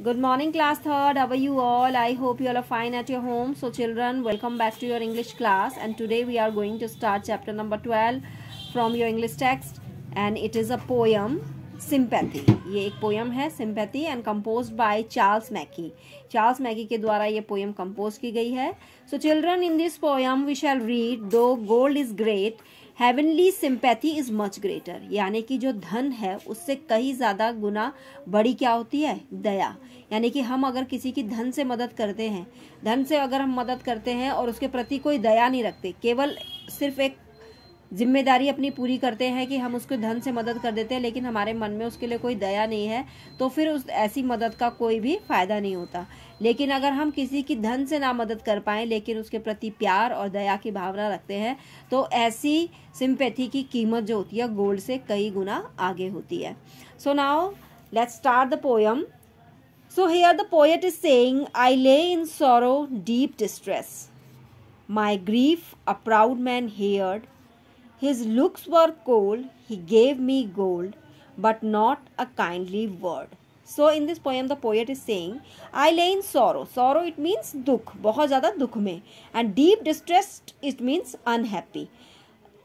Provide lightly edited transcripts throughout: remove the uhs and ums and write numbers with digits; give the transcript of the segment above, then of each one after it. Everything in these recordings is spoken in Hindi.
Good morning, class third. How are you all? I hope you all are fine at your home. So children, welcome back to your English class, and today we are going to start chapter number 12 from your English text, and it is a poem, Sympathy. ये एक poem है Sympathy and composed by Charles Mackay. Charles Mackay के द्वारा ये poem compose की गई है. So children, in this poem we shall read, though gold is great, heavenly sympathy is much greater. यानी कि जो धन है उससे कई ज़्यादा गुना बड़ी क्या होती है, दया. यानी कि हम अगर किसी की धन से मदद करते हैं, धन से अगर हम मदद करते हैं और उसके प्रति कोई दया नहीं रखते, केवल सिर्फ एक जिम्मेदारी अपनी पूरी करते हैं कि हम उसको धन से मदद कर देते हैं, लेकिन हमारे मन में उसके लिए कोई दया नहीं है, तो फिर उस ऐसी मदद का कोई भी फायदा नहीं होता. लेकिन अगर हम किसी की धन से ना मदद कर पाएं लेकिन उसके प्रति प्यार और दया की भावना रखते हैं, तो ऐसी सिंपैथी की कीमत जो होती है गोल्ड से कई गुना आगे होती है. So now let's start the poem. So here the poet is saying, I lay in sorrow deep distress, my grief a proud man heard, his looks were cold, he gave me gold, but not a kindly word. So in this poem the poet is saying, I lay in sorrow. Sorrow it means दुख, बहुत ज़्यादा दुख में. And deep distressed it means unhappy.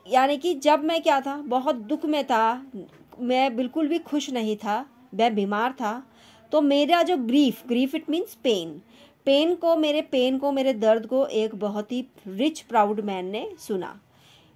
यानी कि जब मैं क्या था, बहुत दुख में था, मैं बिल्कुल भी खुश नहीं था, मैं बीमार था, तो मेरा जो ग्रीफ इट मीन्स मेरे पेन को मेरे दर्द को एक बहुत ही रिच प्राउड मैन ने सुना.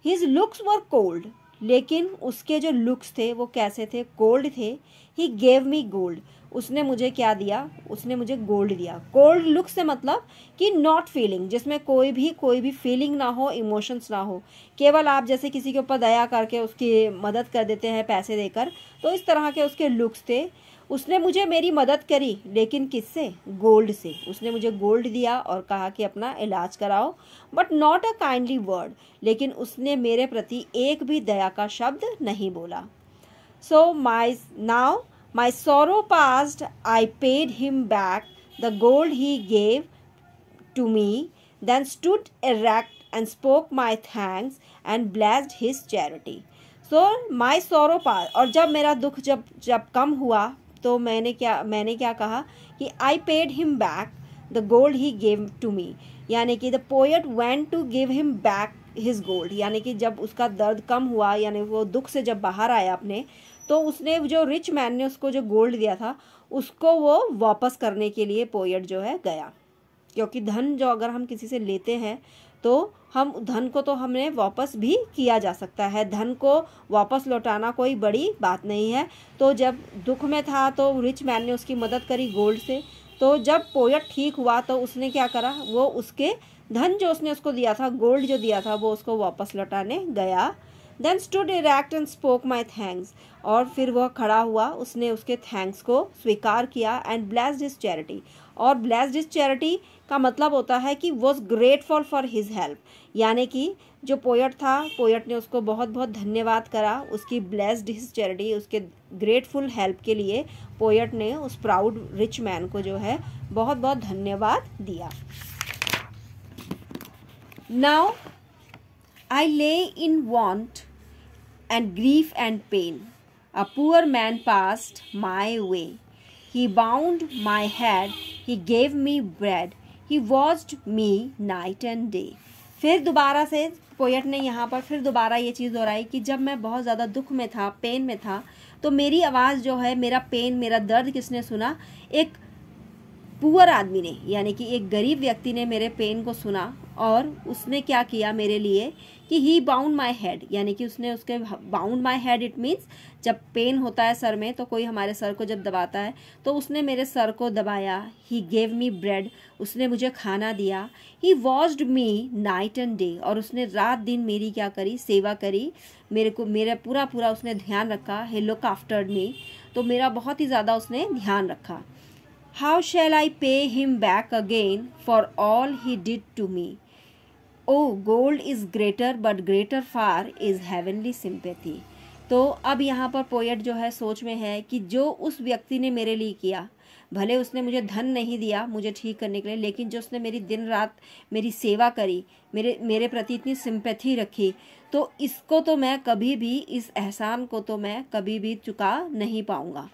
His looks were cold, लेकिन उसके जो लुक्स थे वो कैसे थे, कोल्ड थे. He gave me gold, उसने मुझे क्या दिया, उसने मुझे गोल्ड दिया. कोल्ड लुक से मतलब कि नॉट फीलिंग, जिसमें कोई भी फीलिंग ना हो, इमोशंस ना हो, केवल आप जैसे किसी के ऊपर दया करके उसकी मदद कर देते हैं पैसे देकर, तो इस तरह के उसके लुक्स थे. उसने मुझे मेरी मदद करी, लेकिन किससे, गोल्ड से. उसने मुझे गोल्ड दिया और कहा कि अपना इलाज कराओ, but not a kindly word, लेकिन उसने मेरे प्रति एक भी दया का शब्द नहीं बोला. So my sorrow passed, I paid him back the gold he gave to me, then stood erect and spoke my thanks and blessed his charity. So my sorrow passed, और जब मेरा दुख जब कम हुआ तो मैंने क्या कहा कि I paid him back the gold he gave to me. यानी कि the poet went to give him back his gold. यानी कि जब उसका दर्द कम हुआ, यानी वो दुख से जब बाहर आया अपने, तो उसने जो रिच मैन ने उसको जो गोल्ड दिया था उसको वो वापस करने के लिए पोएट जो है गया. क्योंकि धन जो अगर हम किसी से लेते हैं तो हम धन को तो हमने वापस भी किया जा सकता है, धन को वापस लौटाना कोई बड़ी बात नहीं है. तो जब दुख में था तो रिच मैन ने उसकी मदद करी गोल्ड से. तो जब पोएट ठीक हुआ तो उसने क्या करा, वो उसके धन जो उसने उसको दिया था, गोल्ड जो दिया था, वो उसको वापस लौटाने गया. Then stood erect and spoke my thanks, और फिर वह खड़ा हुआ, उसने उसके थैंक्स को स्वीकार किया. एंड ब्लेस्ड हिज चैरिटी, और ब्लेस्ड हिज चैरिटी का मतलब होता है कि was grateful for his help. यानी कि जो पोएट था, पोएट ने उसको बहुत बहुत धन्यवाद करा, उसकी ब्लेस्ड हिज चैरिटी, उसके ग्रेटफुल हेल्प के लिए पोएट ने उस प्राउड रिच मैन को जो है बहुत बहुत धन्यवाद दिया. Now I lay in want and grief and pain. A poor man passed my way. He bound my head. He gave me bread. He watched me night and day. फिर दोबारा से पोएट ने यहाँ पर फिर दोबारा ये चीज़ दोहराई कि जब मैं बहुत ज़्यादा दुख में था, पेन में था, तो मेरी आवाज़ जो है, मेरा पेन, मेरा दर्द किसने सुना, एक पुअर आदमी ने, यानी कि एक गरीब व्यक्ति ने मेरे पेन को सुना. और उसने क्या किया मेरे लिए कि ही बाउंड माई हेड, यानी कि उसने उसके bound my head it means जब पेन होता है सर में तो कोई हमारे सर को जब दबाता है, तो उसने मेरे सर को दबाया. ही गेव मी ब्रेड, उसने मुझे खाना दिया. He watched me night and day, और उसने रात दिन मेरी क्या करी, सेवा करी, मेरा पूरा उसने ध्यान रखा. ही लुक आफ्टर मी, तो मेरा बहुत ही ज़्यादा उसने ध्यान रखा. How shall I pay him back again for all he did to me? Oh, gold is greater, but greater far is heavenly sympathy. तो अब यहाँ पर पोएट जो है सोच में है कि जो उस व्यक्ति ने मेरे लिए किया, भले उसने मुझे धन नहीं दिया मुझे ठीक करने के लिए, लेकिन जो उसने मेरी दिन रात मेरी सेवा करी, मेरे प्रति इतनी सिंपैथी रखी, तो इसको तो मैं कभी भी, इस एहसान को तो मैं कभी भी चुका नहीं पाऊँगा.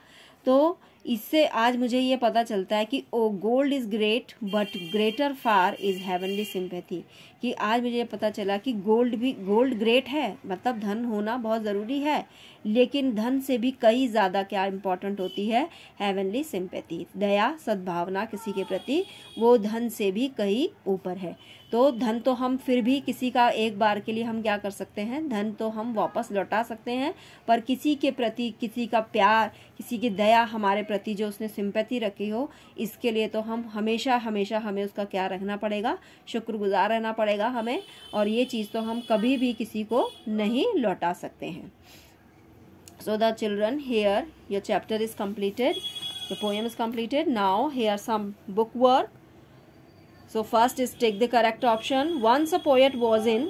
तो इससे आज मुझे ये पता चलता है कि O gold is great but greater far is heavenly sympathy, कि आज मुझे ये पता चला कि गोल्ड ग्रेट है, मतलब धन होना बहुत ज़रूरी है, लेकिन धन से भी कई ज़्यादा क्या इम्पोर्टेंट होती है, हेवनली सिंपैथी, दया सद्भावना किसी के प्रति, वो धन से भी कहीं ऊपर है। तो धन तो हम फिर भी किसी का एक बार के लिए हम क्या कर सकते हैं, धन तो हम वापस लौटा सकते हैं, पर किसी के प्रति किसी का प्यार, किसी की दया हमारे प्रति जो उसने सिंपैथी रखी हो, इसके लिए तो हम हमेशा हमेशा हमें उसका क्या रखना पड़ेगा, शुक्रगुजार रहना पड़ेगा हमें, और ये चीज़ तो हम कभी भी किसी को नहीं लौटा सकते हैं। So the children, here your chapter is completed, your poem is completed. Now here some book work. So first is take the correct option. Once a poet was in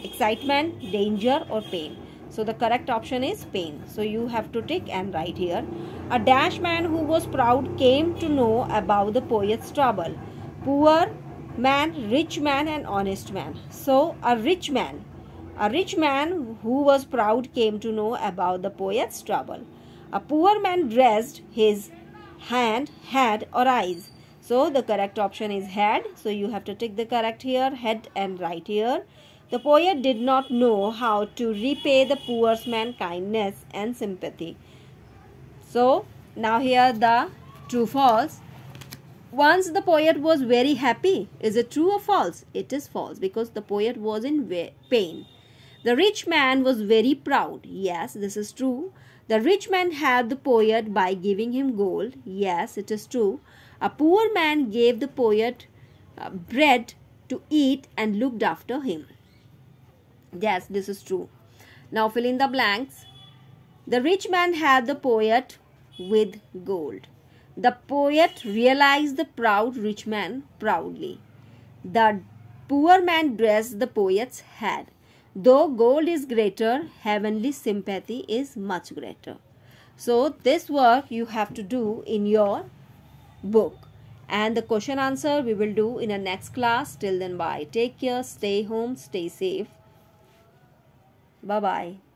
excitement, danger or pain. So the correct option is pain. So you have to tick and write here. A dash man who was proud came to know about the poet's trouble. Poor man, rich man and honest man. So a rich man who was proud came to know about the poet's trouble. A poor man dressed his hand, head or eyes. So the correct option is head. So you have to tick the correct here, head and write here. The poet did not know how to repay the poor man kindness and sympathy. So now here the true false. Once the poet was very happy. Is it true or false? It is false because the poet was in pain. The rich man was very proud. Yes, this is true. The rich man helped the poet by giving him gold. Yes, it is true. A poor man gave the poet bread to eat and looked after him. Yes, this is true. Now fill in the blanks. The rich man helped the poet with gold. The poet realized the proud rich man proudly. The poor man dressed the poet's head. Though gold is greater, heavenly sympathy is much greater. So this work you have to do in your book, and the question answer we will do in a next class. Till then, bye. Take care, stay home, stay safe. Bye bye.